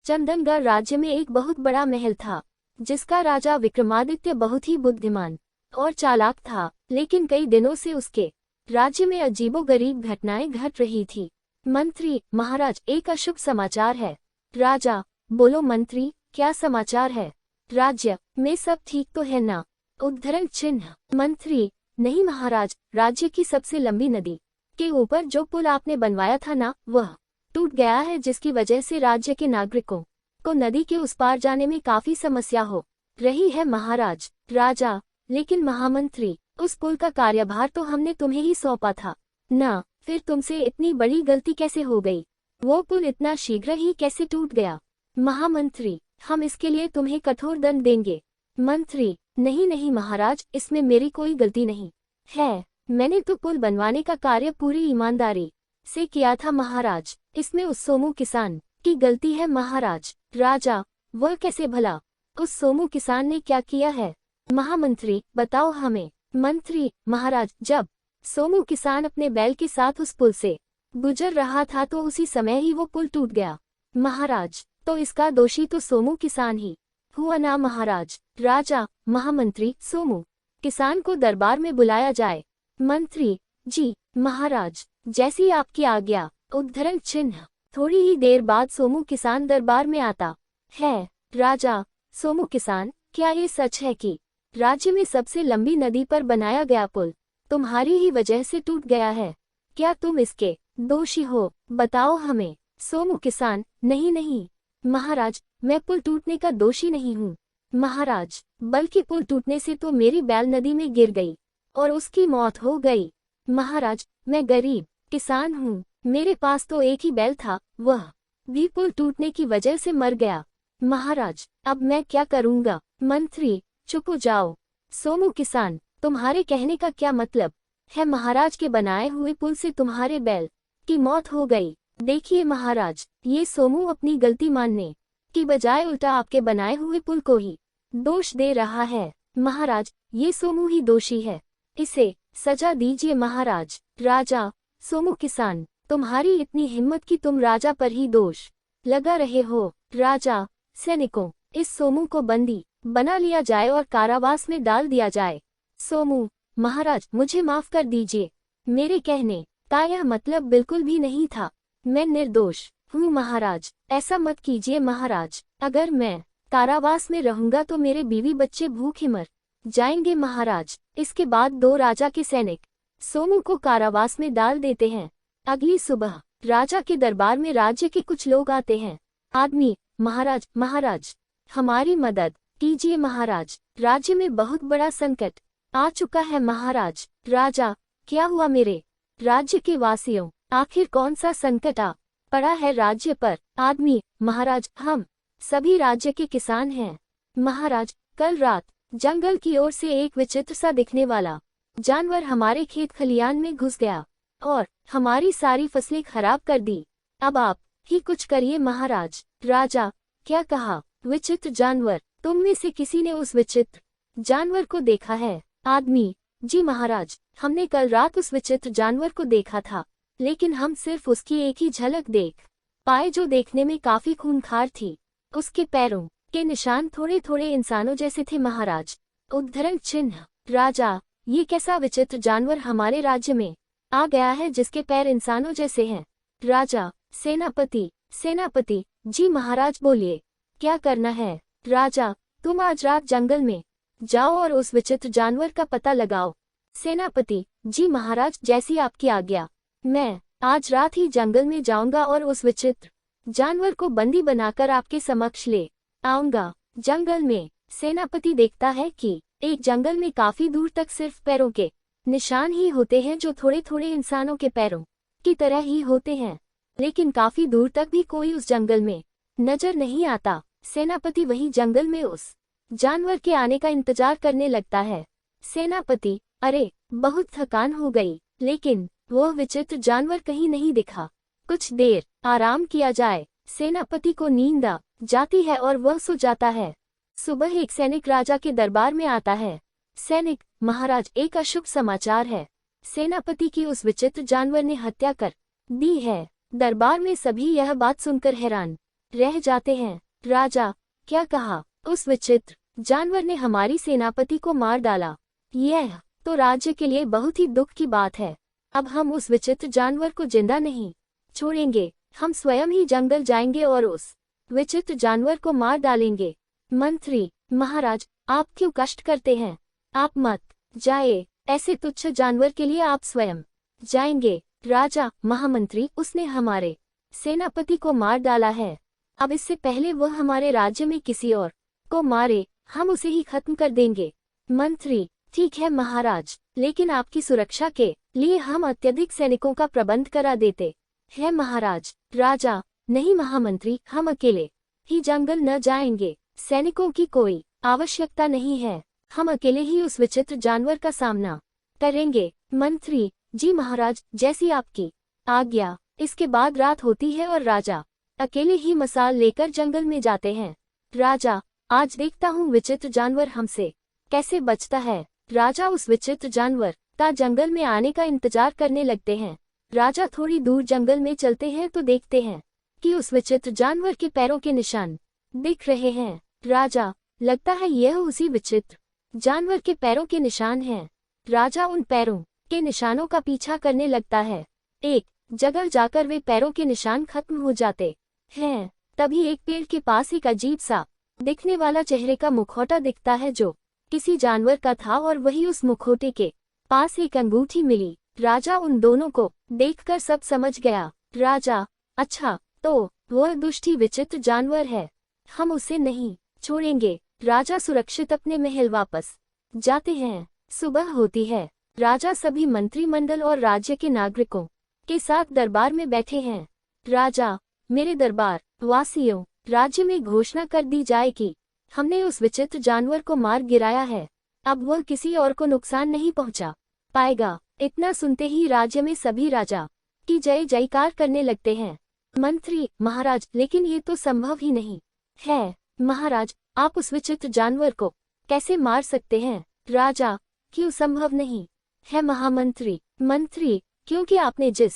चंदनगढ़ राज्य में एक बहुत बड़ा महल था, जिसका राजा विक्रमादित्य बहुत ही बुद्धिमान और चालाक था। लेकिन कई दिनों से उसके राज्य में अजीबोगरीब घटनाएं घट रही थी। मंत्री, महाराज, एक अशुभ समाचार है। राजा, बोलो मंत्री, क्या समाचार है? राज्य में सब ठीक तो है ना? उद्धरण चिन्ह। मंत्री, नहीं महाराज, राज्य की सबसे लंबी नदी के ऊपर जो पुल आपने बनवाया था ना, वह टूट गया है, जिसकी वजह से राज्य के नागरिकों को नदी के उस पार जाने में काफी समस्या हो रही है महाराज। राजा, लेकिन महामंत्री, उस पुल का कार्यभार तो हमने तुम्हें ही सौंपा था ना, फिर तुमसे इतनी बड़ी गलती कैसे हो गई? वो पुल इतना शीघ्र ही कैसे टूट गया? महामंत्री, हम इसके लिए तुम्हें कठोर दंड देंगे। मंत्री, नहीं नहीं महाराज, इसमें मेरी कोई गलती नहीं है। मैंने तो पुल बनवाने का कार्य पूरी ईमानदारी से किया था महाराज। इसमें उस सोमू किसान की गलती है महाराज। राजा, वह कैसे भला? उस सोमू किसान ने क्या किया है? महामंत्री, बताओ हमें। मंत्री, महाराज, जब सोमू किसान अपने बैल के साथ उस पुल से गुजर रहा था तो उसी समय ही वो पुल टूट गया महाराज। तो इसका दोषी तो सोमू किसान ही हुआ ना महाराज। राजा, महामंत्री, सोमू किसान को दरबार में बुलाया जाए। मंत्री, जी महाराज, जैसी आपकी आज्ञा। उद्धरण चिन्ह। थोड़ी ही देर बाद सोमू किसान दरबार में आता है। राजा, सोमू किसान, क्या ये सच है कि राज्य में सबसे लंबी नदी पर बनाया गया पुल तुम्हारी ही वजह से टूट गया है? क्या तुम इसके दोषी हो? बताओ हमें। सोमू किसान, नहीं नहीं महाराज, मैं पुल टूटने का दोषी नहीं हूँ महाराज, बल्कि पुल टूटने से तो मेरी बैल नदी में गिर गई और उसकी मौत हो गई महाराज। मैं गरीब किसान हूँ, मेरे पास तो एक ही बैल था, वह भी पुल टूटने की वजह से मर गया महाराज। अब मैं क्या करूँगा? मंत्री, चुप हो जाओ। सोमू किसान, तुम्हारे कहने का क्या मतलब है? महाराज के बनाए हुए पुल से तुम्हारे बैल की मौत हो गई। देखिए महाराज, ये सोमू अपनी गलती मानने की बजाय उल्टा आपके बनाए हुए पुल को ही दोष दे रहा है महाराज। ये सोमू ही दोषी है, इसे सजा दीजिए महाराज। राजा, सोमू किसान, तुम्हारी इतनी हिम्मत कि तुम राजा पर ही दोष लगा रहे हो। राजा, सैनिकों, इस सोमू को बंदी बना लिया जाए और कारावास में डाल दिया जाए। सोमू, महाराज, मुझे माफ कर दीजिए, मेरे कहने का यह मतलब बिल्कुल भी नहीं था। मैं निर्दोष हूँ महाराज, ऐसा मत कीजिए महाराज। अगर मैं कारावास में रहूंगा तो मेरे बीवी बच्चे भूखे मर जाएंगे महाराज। इसके बाद दो राजा के सैनिक सोमू को कारावास में डाल देते हैं। अगली सुबह राजा के दरबार में राज्य के कुछ लोग आते हैं। आदमी, महाराज, महाराज, हमारी मदद कीजिए महाराज, राज्य में बहुत बड़ा संकट आ चुका है महाराज। राजा, क्या हुआ मेरे राज्य के वासियों? आखिर कौन सा संकट आ पड़ा है राज्य पर? आदमी, महाराज, हम सभी राज्य के किसान हैं महाराज। कल रात जंगल की ओर से एक विचित्र सा दिखने वाला जानवर हमारे खेत खलियान में घुस गया और हमारी सारी फसलें खराब कर दी। अब आप ही कुछ करिए महाराज। राजा, क्या कहा? विचित्र जानवर? तुम में से किसी ने उस विचित्र जानवर को देखा है? आदमी, जी महाराज, हमने कल रात उस विचित्र जानवर को देखा था, लेकिन हम सिर्फ उसकी एक ही झलक देख पाए, जो देखने में काफी खूंखार थी। उसके पैरों के निशान थोड़े थोड़े इंसानों जैसे थे महाराज। उद्धरण चिन्ह। राजा, ये कैसा विचित्र जानवर हमारे राज्य में आ गया है जिसके पैर इंसानों जैसे हैं? राजा, सेनापति, सेनापति, जी महाराज, बोलिए, क्या करना है? राजा, तुम आज रात जंगल में जाओ और उस विचित्र जानवर का पता लगाओ। सेनापति, जी महाराज, जैसी आपकी आज्ञा। मैं आज रात ही जंगल में जाऊंगा और उस विचित्र जानवर को बंदी बनाकर आपके समक्ष ले आऊंगा। जंगल में सेनापति देखता है कि एक जंगल में काफी दूर तक सिर्फ पैरों के निशान ही होते हैं, जो थोड़े थोड़े इंसानों के पैरों की तरह ही होते हैं, लेकिन काफी दूर तक भी कोई उस जंगल में नजर नहीं आता। सेनापति वही जंगल में उस जानवर के आने का इंतजार करने लगता है। सेनापति, अरे बहुत थकान हो गई, लेकिन वह विचित्र जानवर कहीं नहीं दिखा। कुछ देर आराम किया जाए। सेनापति को नींद आ जाती है और वह सो जाता है। सुबह एक सैनिक राजा के दरबार में आता है। सैनिक, महाराज, एक अशुभ समाचार है। सेनापति की उस विचित्र जानवर ने हत्या कर दी है। दरबार में सभी यह बात सुनकर हैरान रह जाते हैं। राजा, क्या कहा? उस विचित्र जानवर ने हमारी सेनापति को मार डाला। यह तो राज्य के लिए बहुत ही दुख की बात है। अब हम उस विचित्र जानवर को जिंदा नहीं छोड़ेंगे। हम स्वयं ही जंगल जाएंगे और उस विचित्र जानवर को मार डालेंगे। मंत्री, महाराज, आप क्यों कष्ट करते हैं? आप मत जाए, ऐसे तुच्छ जानवर के लिए आप स्वयं जाएंगे। राजा, महामंत्री, उसने हमारे सेनापति को मार डाला है। अब इससे पहले वह हमारे राज्य में किसी और को मारे, हम उसे ही खत्म कर देंगे। मंत्री, ठीक है महाराज, लेकिन आपकी सुरक्षा के लिए हम अत्यधिक सैनिकों का प्रबंध करा देते हैं महाराज। राजा, नहीं महामंत्री, हम अकेले ही जंगल न जाएंगे। सैनिकों की कोई आवश्यकता नहीं है। हम अकेले ही उस विचित्र जानवर का सामना करेंगे। मंत्री, जी महाराज, जैसी आपकी आज्ञा। इसके बाद रात होती है और राजा अकेले ही मसाल लेकर जंगल में जाते हैं। राजा, आज देखता हूँ विचित्र जानवर हमसे कैसे बचता है। राजा उस विचित्र जानवर का जंगल में आने का इंतजार करने लगते हैं। राजा थोड़ी दूर जंगल में चलते हैं तो देखते हैं कि उस विचित्र जानवर के पैरों के निशान दिख रहे हैं। राजा, लगता है यह उसी विचित्र जानवर के पैरों के निशान हैं। राजा उन पैरों के निशानों का पीछा करने लगता है। एक जगह जाकर वे पैरों के निशान खत्म हो जाते हैं। तभी एक पेड़ के पास एक अजीब सा दिखने वाला चेहरे का मुखौटा दिखता है जो किसी जानवर का था, और वही उस मुखौटे के पास एक अंगूठी मिली। राजा उन दोनों को देखकर सब समझ गया। राजा, अच्छा, तो वह दुष्ट ही विचित्र जानवर है, हम उसे नहीं छोड़ेंगे। राजा सुरक्षित अपने महल वापस जाते हैं। सुबह होती है। राजा सभी मंत्रिमंडल और राज्य के नागरिकों के साथ दरबार में बैठे हैं। राजा, मेरे दरबार वासियों, राज्य में घोषणा कर दी जाए कि हमने उस विचित्र जानवर को मार गिराया है। अब वह किसी और को नुकसान नहीं पहुंचा पाएगा। इतना सुनते ही राज्य में सभी राजा की जय जयकार करने लगते हैं। मंत्री, महाराज, लेकिन ये तो संभव ही नहीं है। महाराज, आप उस विचित्र जानवर को कैसे मार सकते हैं? राजा, क्यों संभव नहीं है महामंत्री? मंत्री, क्योंकि आपने जिस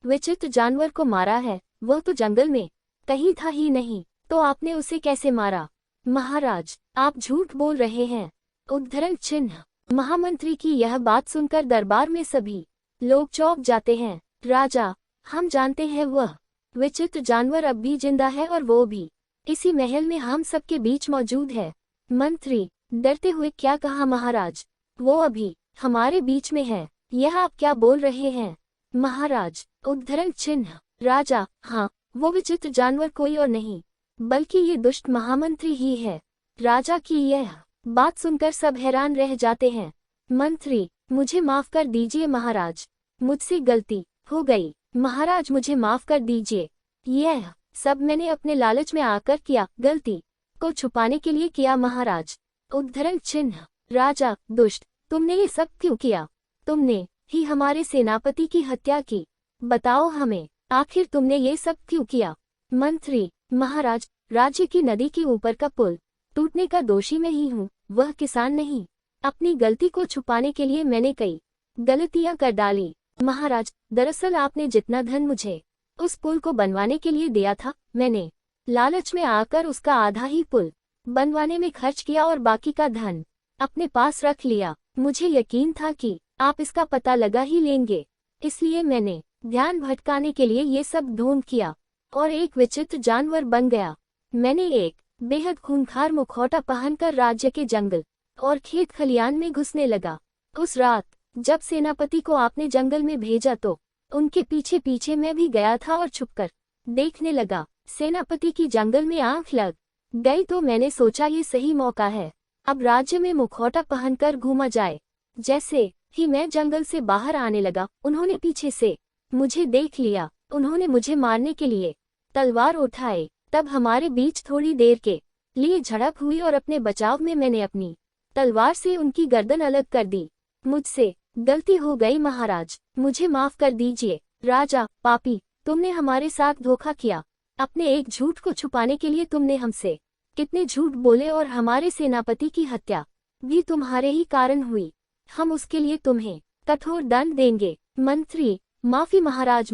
विचित्र जानवर को मारा है वह तो जंगल में कहीं था ही नहीं, तो आपने उसे कैसे मारा? महाराज, आप झूठ बोल रहे हैं। उद्धरण चिन्ह। महामंत्री की यह बात सुनकर दरबार में सभी लोग चौंक जाते हैं। राजा, हम जानते हैं वह विचित्र जानवर अब भी जिंदा है और वो भी इसी महल में हम सबके बीच मौजूद है। मंत्री, डरते हुए क्या कहा महाराज? वो अभी हमारे बीच में है। यह आप क्या बोल रहे हैं? महाराज, उद्धरण चिन्ह। राजा, हाँ, वो विचित्र जानवर कोई और नहीं बल्कि ये दुष्ट महामंत्री ही है। राजा की यह बात सुनकर सब हैरान रह जाते हैं। मंत्री, मुझे माफ कर दीजिए महाराज, मुझसे गलती हो गई। महाराज, मुझे माफ कर दीजिए, यह सब मैंने अपने लालच में आकर किया, गलती को छुपाने के लिए किया महाराज। उद्धरण चिन्ह। राजा, दुष्ट, तुमने ये सब क्यों किया? तुमने ही हमारे सेनापति की हत्या की। बताओ हमें, आखिर तुमने ये सब क्यों किया? मंत्री, महाराज, राज्य की नदी के ऊपर का पुल टूटने का दोषी मैं ही हूँ, वह किसान नहीं। अपनी गलती को छुपाने के लिए मैंने कई गलतियां कर डाली। महाराज, दरअसल आपने जितना धन मुझे उस पुल को बनवाने के लिए दिया था, मैंने लालच में आकर उसका आधा ही पुल बनवाने में खर्च किया और बाकी का धन अपने पास रख लिया। मुझे यकीन था कि आप इसका पता लगा ही लेंगे, इसलिए मैंने ध्यान भटकाने के लिए ये सब ढोंग किया और एक विचित्र जानवर बन गया। मैंने एक बेहद खूंखार मुखौटा पहनकर राज्य के जंगल और खेत खलियान में घुसने लगा। उस रात जब सेनापति को आपने जंगल में भेजा तो उनके पीछे पीछे मैं भी गया था और छुपकर देखने लगा। सेनापति की जंगल में आंख लग गई तो मैंने सोचा ये सही मौका है, अब राज्य में मुखौटा पहनकर घूमा जाए। जैसे ही मैं जंगल से बाहर आने लगा, उन्होंने पीछे से मुझे देख लिया। उन्होंने मुझे मारने के लिए तलवार उठाई। तब हमारे बीच थोड़ी देर के लिए झड़प हुई और अपने बचाव में मैंने अपनी तलवार से उनकी गर्दन अलग कर दी। मुझसे गलती हो गई महाराज, मुझे माफ कर दीजिए। राजा, पापी, तुमने हमारे साथ धोखा किया। अपने एक झूठ को छुपाने के लिए तुमने हमसे कितने झूठ बोले और हमारे सेनापति की हत्या भी तुम्हारे ही कारण हुई। हम उसके लिए तुम्हें कठोर दंड देंगे। मंत्री, माफी महाराज,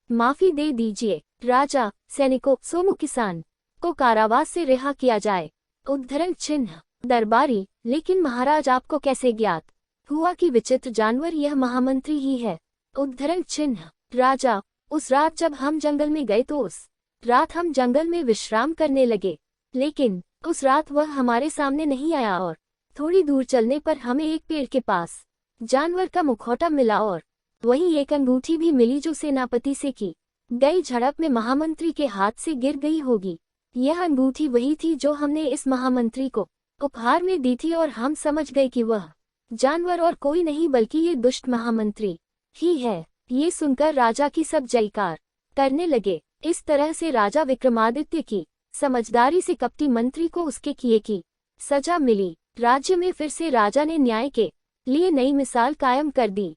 माफी दे दीजिए। राजा, सैनिकों, सोमु किसान को कारावास से रिहा किया जाए। उद्धरण चिन्ह दरबारी, लेकिन महाराज आपको कैसे ज्ञात हुआ कि विचित्र जानवर यह महामंत्री ही है? उद्धरण चिन्ह राजा, उस रात जब हम जंगल में गए तो उस रात हम जंगल में विश्राम करने लगे, लेकिन उस रात वह हमारे सामने नहीं आया और थोड़ी दूर चलने पर हमें एक पेड़ के पास जानवर का मुखौटा मिला और वहीं एक अंगूठी भी मिली जो सेनापति से की गई झड़प में महामंत्री के हाथ से गिर गई होगी। यह अंगूठी वही थी जो हमने इस महामंत्री को उपहार में दी थी और हम समझ गए कि वह जानवर और कोई नहीं बल्कि ये दुष्ट महामंत्री ही है। ये सुनकर राजा की सब जयकार करने लगे। इस तरह से राजा विक्रमादित्य की समझदारी से कपटी मंत्री को उसके किए की सजा मिली। राज्य में फिर से राजा ने न्याय के लिए नई मिसाल कायम कर दी।